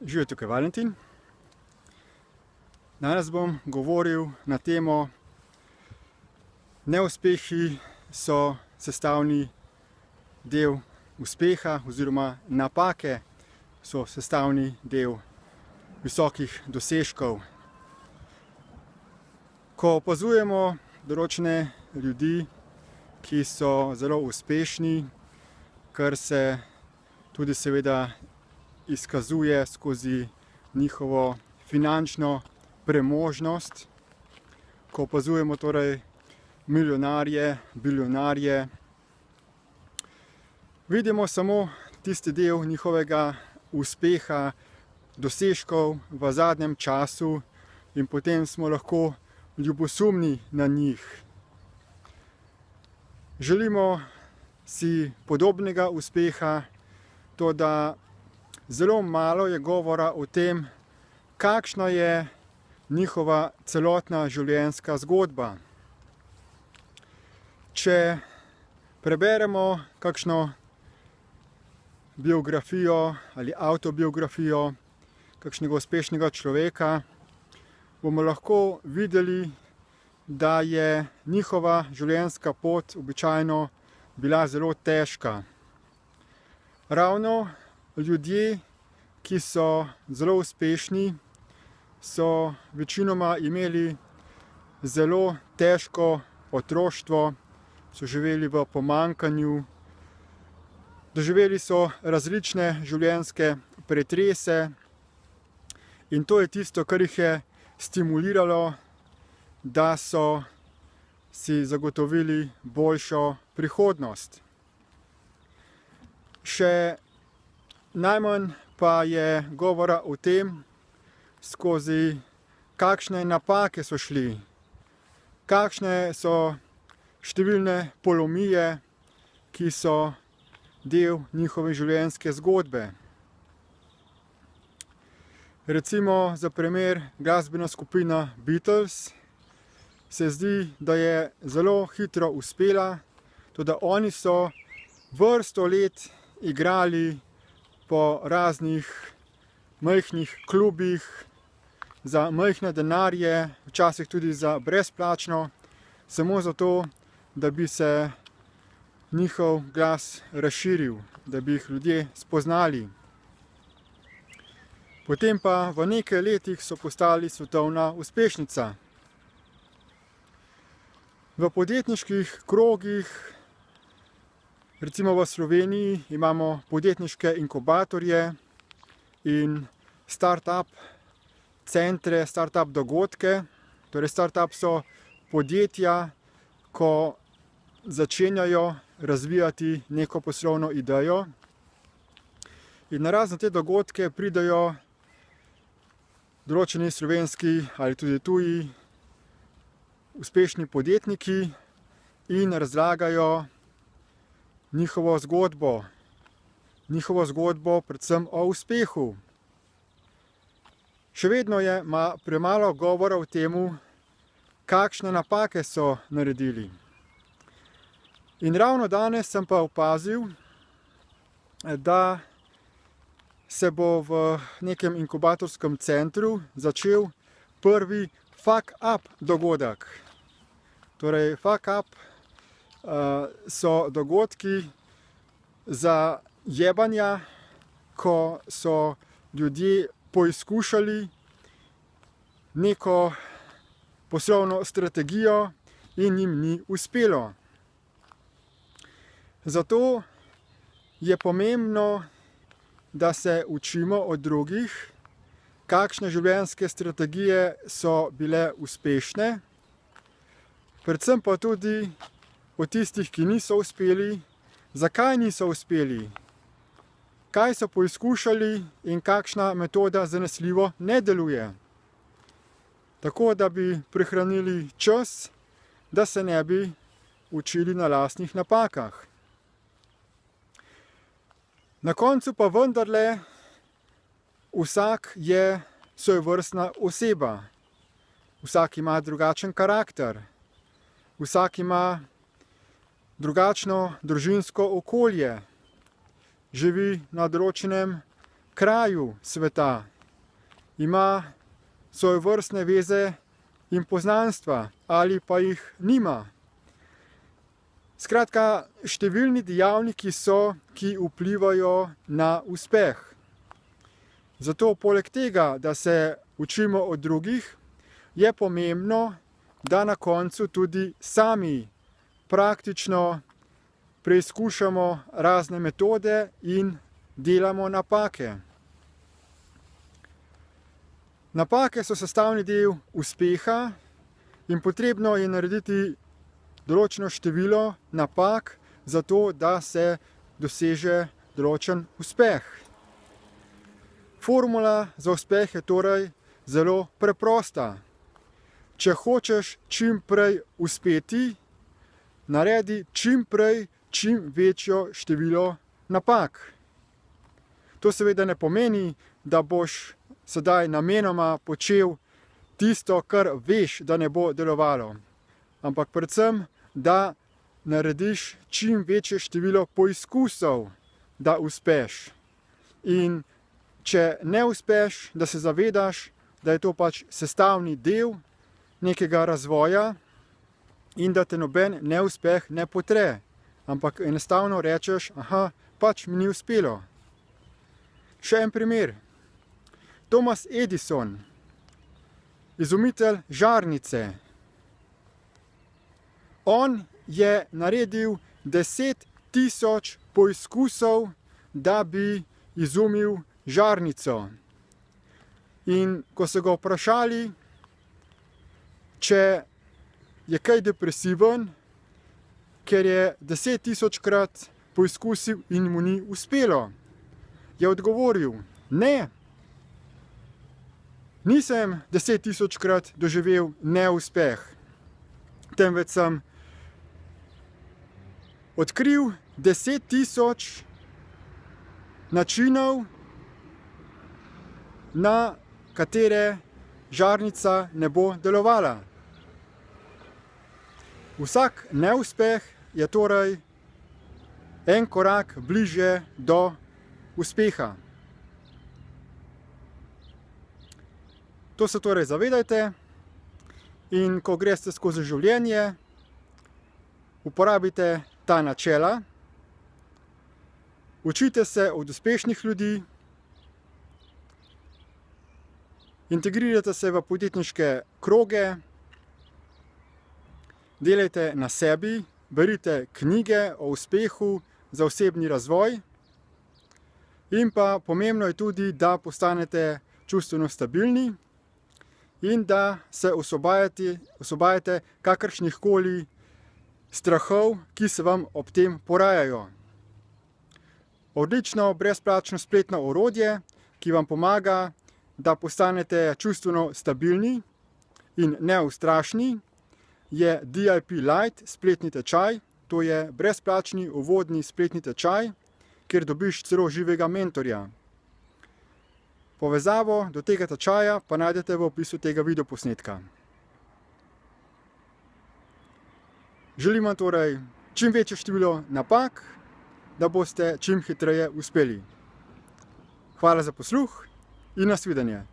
Živijo, tukaj Valentin. Danes bom govoril na temo neuspehi so sestavni del uspeha oziroma napake so sestavni del visokih dosežkov. Ko opazujemo določene ljudi, ki so zelo uspešni, kar se tudi seveda izkazuje skozi njihovo finančno premožnost, ko opazujemo torej milijonarje, bilionarje, vidimo samo tisti del njihovega uspeha, dosežkov v zadnjem času in potem smo lahko ljubosumni na njih. Želimo si podobnega uspeha, toda zelo malo je govora o tem, kakšna je njihova celotna življenjska zgodba. Če preberemo kakšno biografijo ali avtobiografijo kakšnega uspešnega človeka, bomo lahko videli, da je njihova življenjska pot običajno bila zelo težka. Ravno ljudje, ki so zelo uspešni, so večinoma imeli zelo težko otroštvo, so živeli v pomanjkanju, doživeli so različne življenjske pretrese in to je tisto, kar jih je stimuliralo, da so si zagotovili boljšo prihodnost. Še najmanj pa je govora o tem, skozi kakšne napake so šli, kakšne so številne polomije, ki so del njihove življenjske zgodbe. Recimo za primer glasbena skupina Beatles se zdi, da je zelo hitro uspela, toda oni so vrsto let igrali po raznih majhnih klubih, za majhne denarje, včasih tudi za brezplačno, samo zato, da bi se njihov glas razširil, da bi jih ljudje spoznali. Potem pa v nekaj letih so postali svetovna uspešnica. V podjetniških krogih, recimo v Sloveniji, imamo podjetniške inkubatorje in start-up centre, start-up dogodke. Torej start-up so podjetja, ko začenjajo razvijati neko poslovno idejo. In na razne te dogodke pridejo določeni slovenski ali tudi tuji uspešni podjetniki in razlagajo njihovo zgodbo predvsem o uspehu. Še vedno je premalo govora o tem, kakšne napake so naredili. In ravno danes sem pa opazil, da se bo v nekem inkubatorskem centru začel prvi fuck up dogodek. Torej, fuck up so dogodki za jebanja, ko so ljudje poizkušali neko poslovno strategijo in jim ni uspelo. Zato je pomembno, da se učimo od drugih, kakšne življenjske strategije so bile uspešne, predvsem pa tudi od tistih, ki niso uspeli, zakaj niso uspeli, kaj so poizkušali in kakšna metoda zanesljivo ne deluje. Tako, da bi prihranili čas, da se ne bi učili na lastnih napakah. Na koncu pa vendarle vsak je svojevrstna oseba. Vsak ima drugačen karakter. Vsak ima drugačno družinsko okolje. Živi na določenem kraju sveta. ima svojevrstne veze in poznanstva ali pa jih nima. Skratka, številni dejavniki so, ki vplivajo na uspeh. Zato poleg tega, da se učimo od drugih, je pomembno, da na koncu tudi sami praktično preizkušamo razne metode in delamo napake. Napake so sestavni del uspeha in potrebno je narediti določeno število napak, zato da se doseže določen uspeh. Formula za uspeh je torej zelo preprosta. Če hočeš čim prej uspeti, naredi čim prej čim večjo število napak. To seveda ne pomeni, da boš sedaj namenoma počel tisto, kar veš, da ne bo delovalo. Ampak predvsem, da narediš čim večje število poizkusov, da uspeš. In če ne uspeš, da se zavedaš, da je to pač sestavni del nekega razvoja in da te noben neuspeh ne potre. Ampak enostavno rečeš, pač mi ni uspelo. Še en primer. Thomas Edison, izumitelj žarnice. On je naredil 10.000 poizkusov, da bi izumil žarnico. In ko so ga vprašali, če je kaj depresiven, ker je 10.000-krat poizkusil in mu ni uspelo, je odgovoril, ne, nisem 10.000-krat doživel neuspeh, temveč sem odkril 10.000 načinov, na katere žarnica ne bo delovala. Vsak neuspeh je torej en korak bližje do uspeha. To se torej zavedajte in ko greste skozi življenje, uporabite ta načela, učite se od uspešnih ljudi, integrirajte se v podjetniške kroge, delajte na sebi, berite knjige o uspehu za osebni razvoj in pa pomembno je tudi, da postanete čustveno stabilni in da se osvobajate kakršnihkoli strahov, ki se vam ob tem porajajo. Odlično brezplačno spletno orodje, ki vam pomaga, da postanete čustveno stabilni in neustrašni, je DIP Lite spletni tečaj. To je brezplačni uvodni spletni tečaj, kjer dobiš celo živega mentorja. Povezavo do tega tečaja pa najdete v opisu tega videoposnetka. Želim vam torej čim večje število napak, da boste čim hitreje uspeli. Hvala za posluh in nasvidenje.